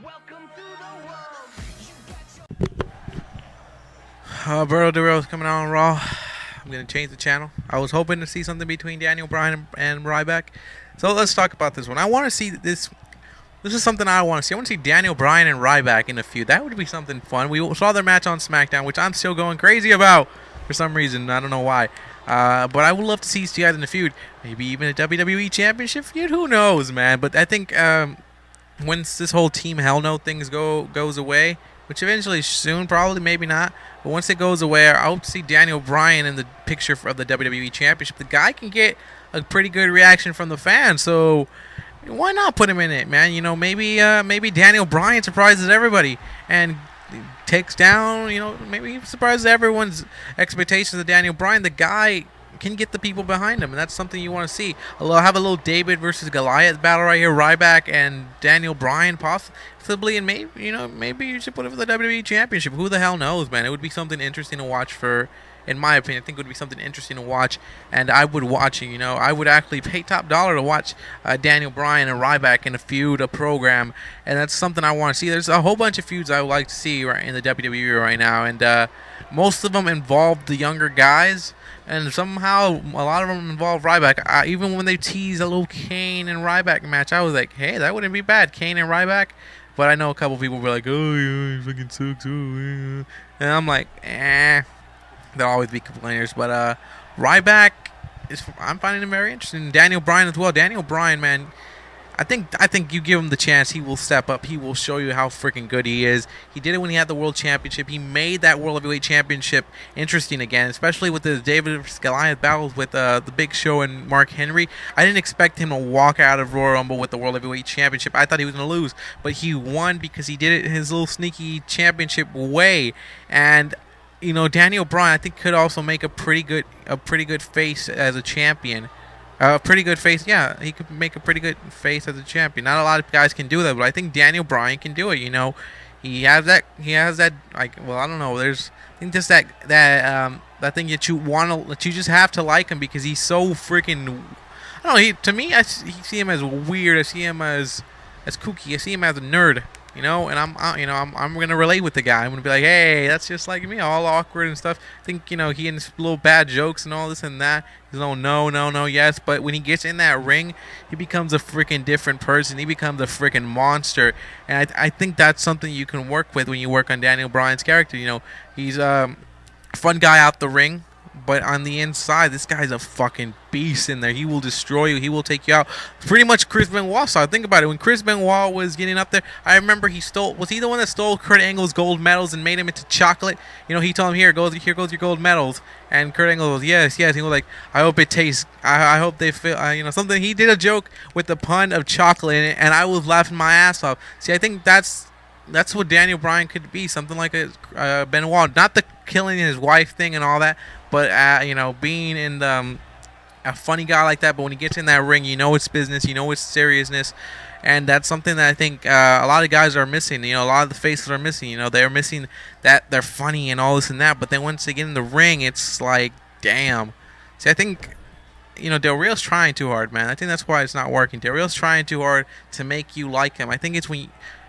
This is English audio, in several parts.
Bro, is coming out on Raw. I'm gonna change the channel. I was hoping to see something between Daniel Bryan and Ryback. So let's talk about this one. I want to see this. This is something I want to see. I want to see Daniel Bryan and Ryback in a feud. That would be something fun. We saw their match on SmackDown, which I'm still going crazy about for some reason. I don't know why. But I would love to see these guys in a feud. Maybe even a WWE Championship feud. Who knows, man? But I think once this whole Team Hell No things goes away, which eventually soon, probably, maybe not. But once it goes away, I hope to see Daniel Bryan in the picture of the WWE Championship. The guy can get a pretty good reaction from the fans, so why not put him in it, man? You know, maybe Daniel Bryan surprises everybody and takes down, maybe he surprises everyone's expectations of Daniel Bryan. The guy can get the people behind him, and that's something you want to see. I'll have a little David versus Goliath battle right here, Ryback and Daniel Bryan possibly, and maybe you should put it for the WWE Championship. Who the hell knows, man? It would be something interesting to watch in my opinion. I think it would be something interesting to watch, and I would watch it. I would actually pay top dollar to watch Daniel Bryan and Ryback in a feud, a program, and that's something I want to see. There's a whole bunch of feuds I would like to see right in the WWE right now, and most of them involve the younger guys, and somehow a lot of them involve Ryback. Even when they tease a little Kane and Ryback match, I was like, hey, that wouldn't be bad, Kane and Ryback. But I know a couple people were like, oh, yeah, you fucking suck too. And I'm like, There'll always be complainers, but Ryback I'm finding him very interesting. Daniel Bryan as well. Daniel Bryan, man, I think you give him the chance, he will step up. He will show you how freaking good he is. He did it when he had the World Championship. He made that World Heavyweight Championship interesting again, especially with the David vs. Goliath battles with the Big Show and Mark Henry. I didn't expect him to walk out of Royal Rumble with the World Heavyweight Championship. I thought he was going to lose, but he won because he did it his little sneaky championship way. And Daniel Bryan, I think, could also make a pretty good face as a champion. Pretty good face, yeah. He could make a pretty good face as a champion. Not a lot of guys can do that, but I think Daniel Bryan can do it. He has that. Well, I don't know. I think just that thing that you just have to like him because he's so freaking. I don't know. To me, I see him as weird. I see him as kooky. I see him as a nerd. And I'm gonna relate with the guy. I'm gonna be like, hey, that's just like me, all awkward and stuff. I think he and his little bad jokes and all this and that. He's no, yes. But when he gets in that ring, he becomes a freaking different person. He becomes a freaking monster. And I think that's something you can work with when you work on Daniel Bryan's character. He's a fun guy out the ring. But on the inside, this guy's a fucking beast in there. He will destroy you. He will take you out. Pretty much Chris Benoit. So think about it. When Chris Benoit was getting up there, I remember was he the one that stole Kurt Angle's gold medals and made him into chocolate? He told him, here goes your gold medals. And Kurt Angle goes, yes. He was like, I hope it tastes, I hope they feel, something. He did a joke with the pun of chocolate in it, and I was laughing my ass off. See, I think that's what Daniel Bryan could be. Something like a Benoit. Not the killing his wife thing and all that, but being in a funny guy like that. But when he gets in that ring, it's business, it's seriousness, and that's something that I think a lot of guys are missing. A lot of the faces are missing. They're missing that they're funny and all this and that. But then once they get in the ring, it's like, damn. See, I think Del Rio's trying too hard, man. I think that's why it's not working. Del Rio's trying too hard to make you like him. I think it's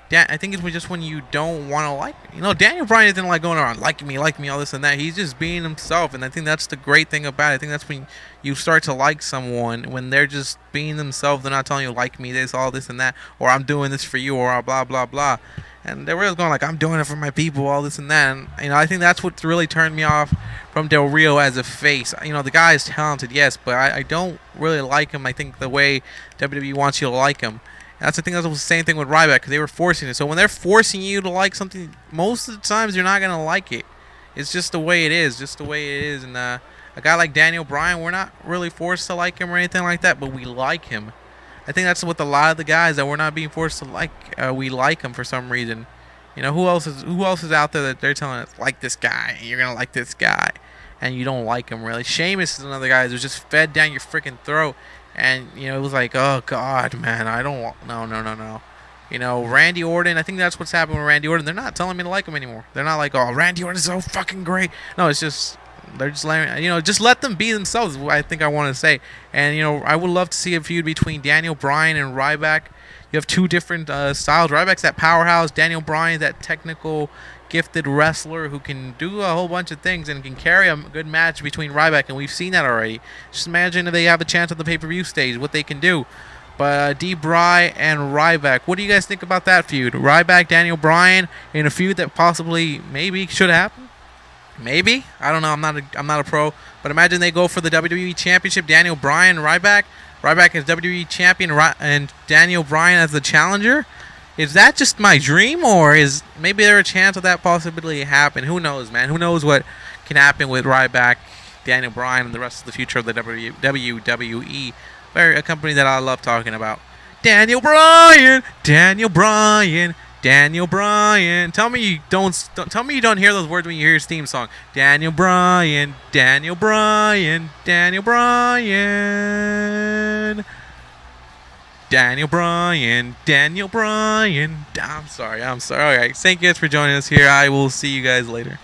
just when you don't want to like. Daniel Bryan isn't like going around like me, all this and that. He's just being himself, and I think that's the great thing about it. I think that's when you start to like someone, when they're just being themselves. They're not telling you like me, this, all this and that, or I'm doing this for you, or blah blah blah. And Del Rio's going like, I'm doing it for my people, all this and that. And I think that's what really turned me off from Del Rio as a face. The guy is talented, yes, but I don't really like him. I think the way WWE wants you to like him. That's the thing. That's the same thing with Ryback, because they were forcing it. So when they're forcing you to like something, most of the times you're not gonna like it. It's just the way it is. And a guy like Daniel Bryan, we're not really forced to like him or anything like that, but we like him. I think that's with a lot of the guys that we're not being forced to like. We like him for some reason. Who else is out there that they're telling us like this guy, and you're gonna like this guy, and you don't like him really. Sheamus is another guy who's just fed down your freaking throat. And, it was like, oh, God, man, I don't want, no. Randy Orton, I think that's what's happening with Randy Orton. They're not telling me to like him anymore. They're not like, oh, Randy Orton's so fucking great. No, it's just, they're just letting, just let them be themselves, I think I want to say. And, I would love to see a feud between Daniel Bryan and Ryback. You have two different styles. Ryback's that powerhouse. Daniel Bryan, that technical, gifted wrestler who can do a whole bunch of things and can carry a good match between Ryback, and we've seen that already. Just imagine if they have a chance at the pay-per-view stage, what they can do. But Bryan and Ryback, what do you guys think about that feud? Ryback, Daniel Bryan in a feud that possibly maybe should happen? Maybe, I don't know. I'm not a pro, but imagine they go for the WWE Championship. Daniel Bryan, Ryback. Ryback as WWE Champion and Daniel Bryan as the challenger. Is that just my dream, or is maybe there a chance of that possibility happen? Who knows, man? Who knows what can happen with Ryback, Daniel Bryan, and the rest of the future of the WWE? A company that I love talking about. Daniel Bryan, Daniel Bryan. Daniel Bryan. Tell me you don't hear those words when you hear his theme song. Daniel Bryan, Daniel Bryan, Daniel Bryan. Daniel Bryan, Daniel Bryan. I'm sorry. All right. Thank you guys for joining us here. I will see you guys later.